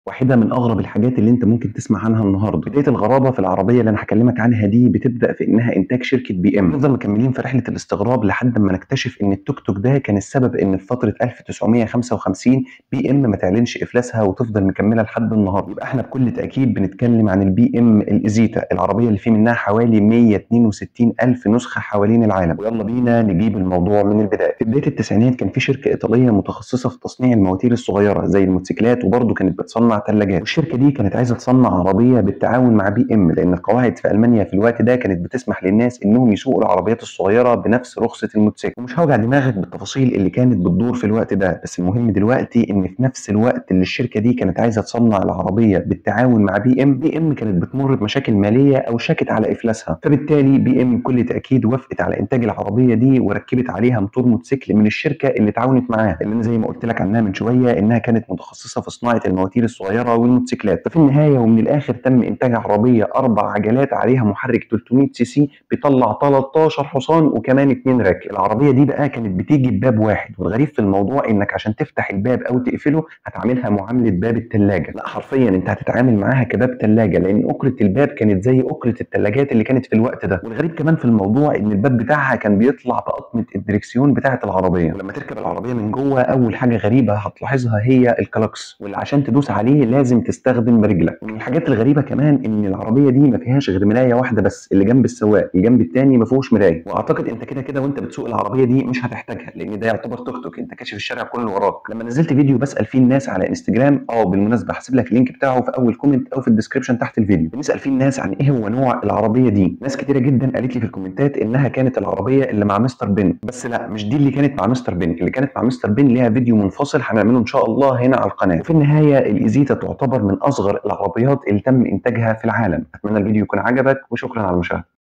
واحدة من أغرب الحاجات اللي أنت ممكن تسمع عنها النهارده. بداية الغرابة في العربية اللي أنا هاكلمك عنها دي بتبدأ في إنها إنتاج شركة بي إم. نفضل مكملين في رحلة الاستغراب لحد ما نكتشف إن التوك توك ده كان السبب إن في فترة 1955 بي إم ما تعلنش إفلاسها وتفضل مكملة لحد النهارده. يبقى إحنا بكل تأكيد بنتكلم عن البي إم الإيزيتا، العربية اللي في منها حوالي 162 ألف نسخة حوالين العالم. ويلا بينا نجيب الموضوع من البداية. في بداية التسعينات كان في شركة إيطالية متخصصة في تصنيع المواتير الصغيرة زي الموتوسيكلات، وبرضه كانت بتصنع ثلاجات. والشركة دي كانت عايزة تصنع عربية بالتعاون مع بي إم، لأن القواعد في ألمانيا في الوقت ده كانت بتسمح للناس إنهم يسوقوا العربيات الصغيرة بنفس رخصة الموتوسيكل. ومش هوجع دماغك بالتفاصيل اللي كانت بتدور في الوقت ده، بس المهم دلوقتي إن في نفس الوقت اللي الشركة دي كانت عايزة تصنع العربية بالتعاون مع بي إم كانت بتمر بمشاكل مالية أو شكت على إفلاسها. فبالتالي بي إم بكل تأكيد وافقت على إنتاج العربية دي وركبت عليها موتور موتوسيكل من الشركة اللي تعاونت معاها، اللي أنا زي ما قلت لك عنها من شوية إنها كانت متخصصة في صناعة المواتير الصغيرة والموتوسيكلات. ففي النهاية ومن الآخر تم إنتاج عربية 4 عجلات عليها محرك 300 سي سي بيطلع 13 حصان وكمان 2 راكب. العربية دي بقى كانت بتيجي بباب واحد، والغريب في الموضوع إنك عشان تفتح الباب أو تقفله هتعاملها معاملة باب الثلاجة. لا حرفيا أنت هتتعامل معاها كباب ثلاجة، لأن أكرة الباب كانت زي أكرة الثلاجات اللي كانت في الوقت ده. والغريب كمان في الموضوع إن الباب بتاعها كان بيطلع بقطمة الدركسيون بتاعة العربية. ولما تركب العربية من جوه أول حاجة غريبة هتلاحظها هي الكلاكس، واللي عشان تدوس عليه لازم تستخدم رجلك. ومن الحاجات الغريبة كمان إن العربية دي ما فيهاش غير مراية واحدة بس اللي جنب السواق، الجنب التاني ما فيهوش مراية. وأعتقد أنت كده كده وأنت بتسوق العربية دي مش هتحتاجها، لأن ده يعتبر توك توك، أنت كاشف الشارع كله وراك. لما نزلت فيديو بسأل فيه الناس على انستجرام، بالمناسبة هسيب لك اللينك بتاعه في أول كومنت أو في الديسكربشن تحت الفيديو، بنسأل فيه الناس عن إيه هو نوع العربية دي. ناس كتيرة جدا قالت لي في الكومنتات إنها كانت العربية اللي مع مستر بن، بس لا مش دي اللي كانت مع مستر بن. اللي كانت مع مستر بن ليها فيديو منفصل هنعمله إن شاء الله هنا على القناة. وفي النهاية الإيزيتا تعتبر من أصغر العربيات اللي تم إنتاجها في العالم. أتمنى الفيديو يكون عجبك وشكرا على المشاهدة.